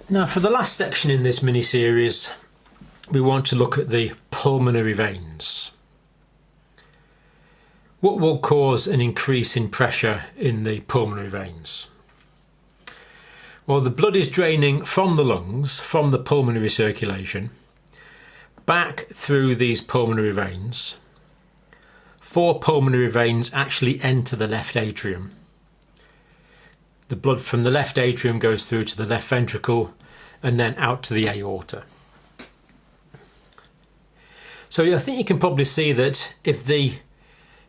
Now, for the last section in this mini-series, we want to look at the pulmonary veins. What will cause an increase in pressure in the pulmonary veins? Well, the blood is draining from the lungs, from the pulmonary circulation, back through these pulmonary veins. 4 pulmonary veins actually enter the left atrium. The blood from the left atrium goes through to the left ventricle and then out to the aorta. So I think you can probably see that if the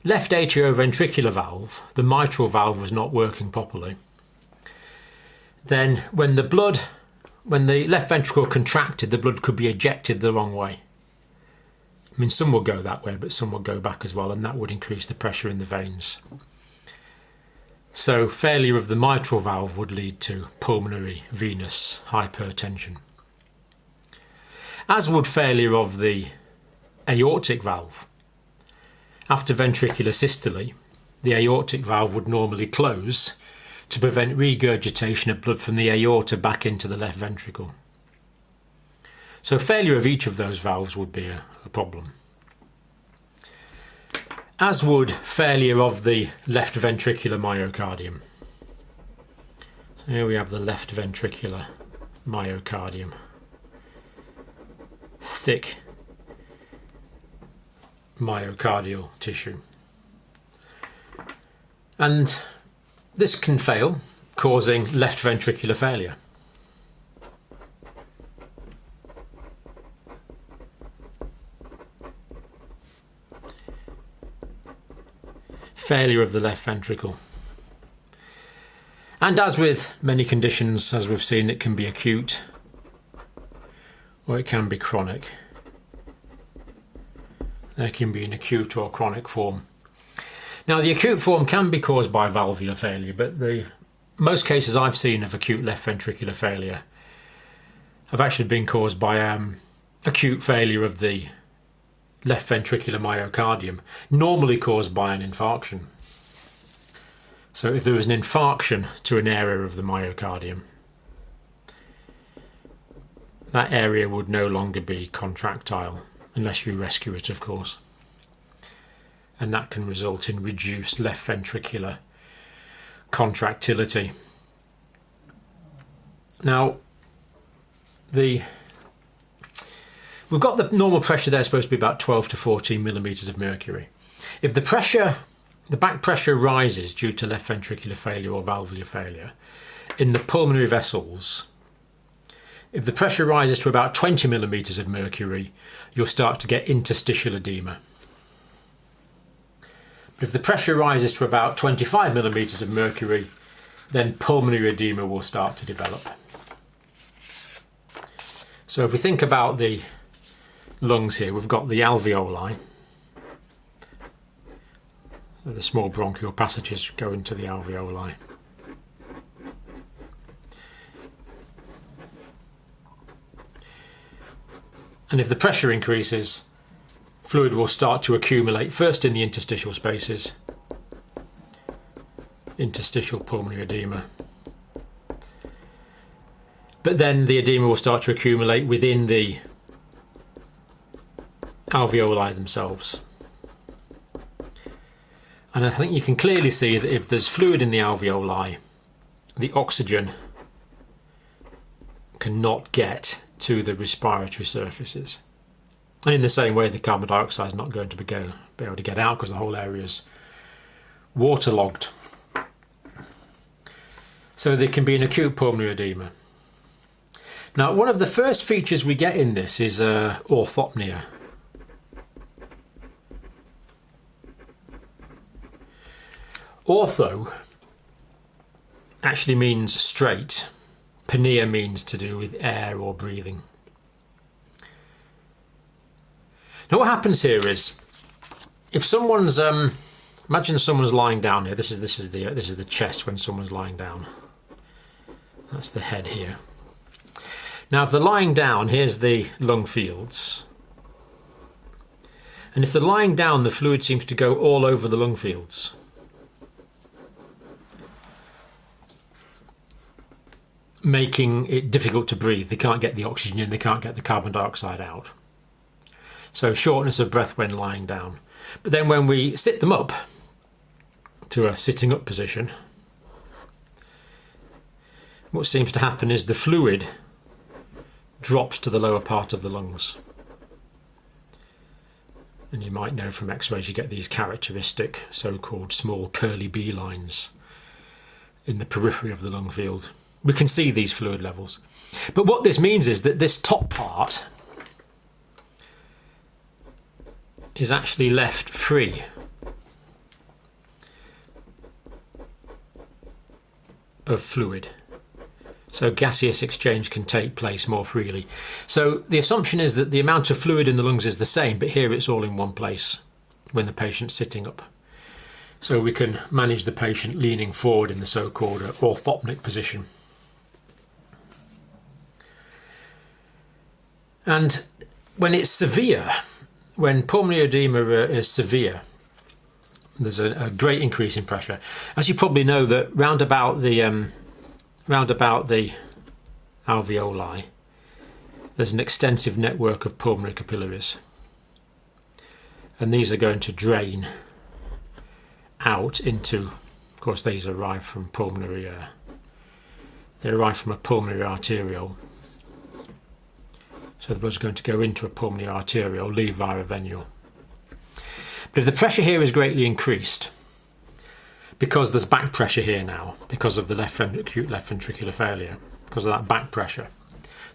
left atrioventricular valve, the mitral valve, was not working properly, then when the left ventricle contracted, the blood could be ejected the wrong way. I mean, some will go that way, but some will go back as well, and that would increase the pressure in the veins. So failure of the mitral valve would lead to pulmonary venous hypertension. As would failure of the aortic valve. After ventricular systole, the aortic valve would normally close to prevent regurgitation of blood from the aorta back into the left ventricle. So failure of each of those valves would be a problem. As would failure of the left ventricular myocardium. So here we have the left ventricular myocardium. Thick myocardial tissue. And this can fail, causing left ventricular failure. Failure of the left ventricle. And as with many conditions, as we've seen, it can be acute or it can be chronic. There can be an acute or chronic form. Now, the acute form can be caused by valvular failure, but the most cases I've seen of acute left ventricular failure have actually been caused by acute failure of the left ventricular myocardium, normally caused by an infarction. So if there was an infarction to an area of the myocardium, that area would no longer be contractile, unless you rescue it, of course. And that can result in reduced left ventricular contractility. Now, we've got the normal pressure there supposed to be about 12 to 14 millimeters of mercury. If the back pressure rises due to left ventricular failure or valvular failure in the pulmonary vessels, if the pressure rises to about 20 millimeters of mercury, you'll start to get interstitial edema. But if the pressure rises to about 25 millimeters of mercury, then pulmonary edema will start to develop. So if we think about the lungs here, we've got the alveoli. The small bronchial passages go into the alveoli. And if the pressure increases, fluid will start to accumulate first in the interstitial spaces, interstitial pulmonary edema. But then the edema will start to accumulate within the alveoli themselves. And I think you can clearly see that if there's fluid in the alveoli, the oxygen cannot get to the respiratory surfaces. And in the same way, the carbon dioxide is not going to be able to get out because the whole area is waterlogged. So there can be an acute pulmonary edema. Now, one of the first features we get in this is orthopnea. Ortho actually means straight. Pnea means to do with air or breathing. Now, what happens here is, if someone's imagine someone's lying down here. This is the chest when someone's lying down. That's the head here. Now, if they're lying down, here's the lung fields. And if they're lying down, the fluid seems to go all over the lung fields. making it difficult to breathe. They can't get the oxygen in, they can't get the carbon dioxide out. So shortness of breath when lying down. But then when we sit them up to a sitting up position, what seems to happen is the fluid drops to the lower part of the lungs. And you might know from x-rays you get these characteristic so-called small curly bee lines in the periphery of the lung field. We can see these fluid levels. But what this means is that this top part is actually left free of fluid. So gaseous exchange can take place more freely. So the assumption is that the amount of fluid in the lungs is the same, but here it's all in one place when the patient's sitting up. So we can manage the patient leaning forward in the so-called orthopnic position. And when it's severe, when pulmonary edema is severe, there's a great increase in pressure. As you probably know, that round about the alveoli, there's an extensive network of pulmonary capillaries, and these are going to drain out into, of course, these arrive from pulmonary. They arrive from a pulmonary arteriole, so the blood's going to go into a pulmonary arteriole, leave via a venule. But if the pressure here is greatly increased, because there's back pressure here now, because of the acute left ventricular failure, because of that back pressure,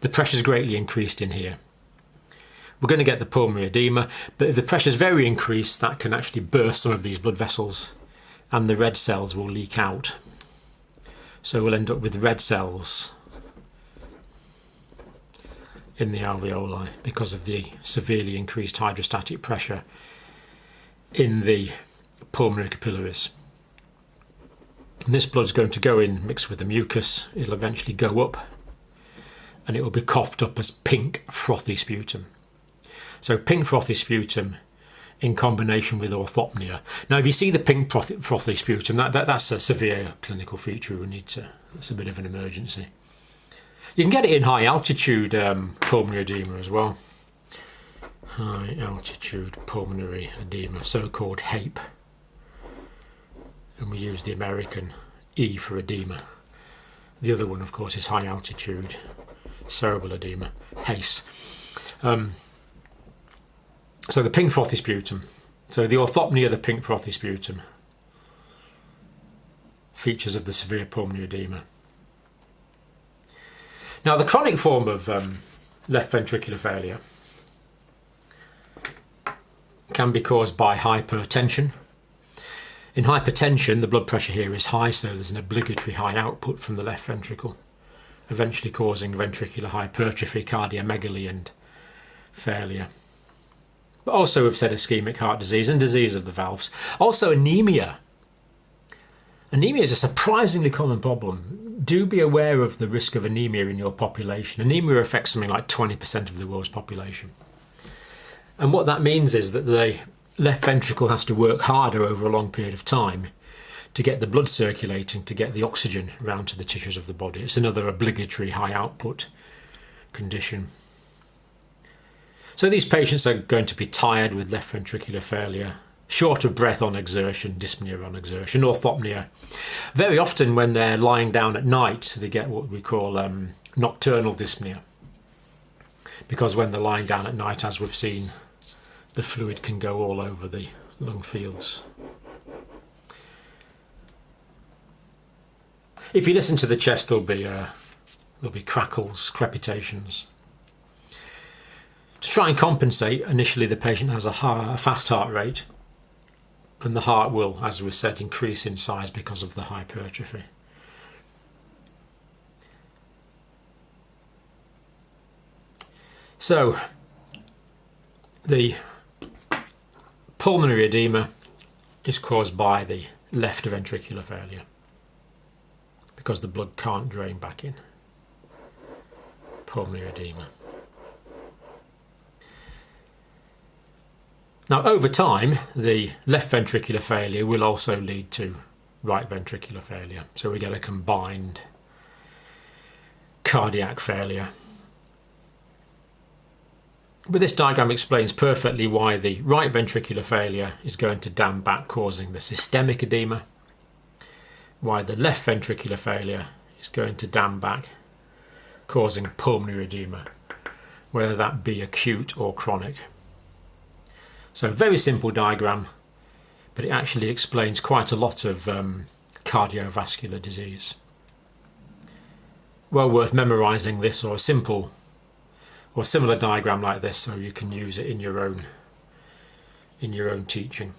the pressure is greatly increased in here. We're going to get the pulmonary edema, but if the pressure is very increased, that can actually burst some of these blood vessels and the red cells will leak out. So we'll end up with red cells in the alveoli because of the severely increased hydrostatic pressure in the pulmonary capillaries. And this blood's going to go in mixed with the mucus. It'll eventually go up and it will be coughed up as pink frothy sputum. So pink frothy sputum in combination with orthopnea. Now if you see the pink frothy sputum, that's a severe clinical feature. That's a bit of an emergency. You can get it in high altitude pulmonary edema as well. High altitude pulmonary edema, so-called HAPE. And we use the American E for edema. The other one, of course, is high altitude cerebral edema, HACE. So the pink frothy sputum. So the orthopnea, the pink frothy sputum. Features of the severe pulmonary edema. Now the chronic form of left ventricular failure can be caused by hypertension. In hypertension, the blood pressure here is high, so there's an obligatory high output from the left ventricle, eventually causing ventricular hypertrophy, cardiomegaly and failure. But also we've said ischemic heart disease and disease of the valves. Also anemia. Anemia is a surprisingly common problem. Do be aware of the risk of anemia in your population. Anemia affects something like 20% of the world's population. And what that means is that the left ventricle has to work harder over a long period of time to get the blood circulating, to get the oxygen around to the tissues of the body. It's another obligatory high output condition. So these patients are going to be tired with left ventricular failure, short of breath on exertion, dyspnea on exertion, orthopnea. Very often when they're lying down at night, they get what we call nocturnal dyspnea. Because when they're lying down at night, as we've seen, the fluid can go all over the lung fields. If you listen to the chest, there'll be crackles, crepitations. To try and compensate, initially the patient has a fast heart rate, and the heart will, as we've said, increase in size because of the hypertrophy. So, the pulmonary edema is caused by the left ventricular failure because the blood can't drain back in. Pulmonary edema. Now, over time, the left ventricular failure will also lead to right ventricular failure. So we get a combined cardiac failure. But this diagram explains perfectly why the right ventricular failure is going to dam back, causing the systemic edema, why the left ventricular failure is going to dam back, causing pulmonary edema, whether that be acute or chronic. So very simple diagram, but it actually explains quite a lot of cardiovascular disease. Well worth memorising this, or a simple or similar diagram like this, so you can use it in your own teaching.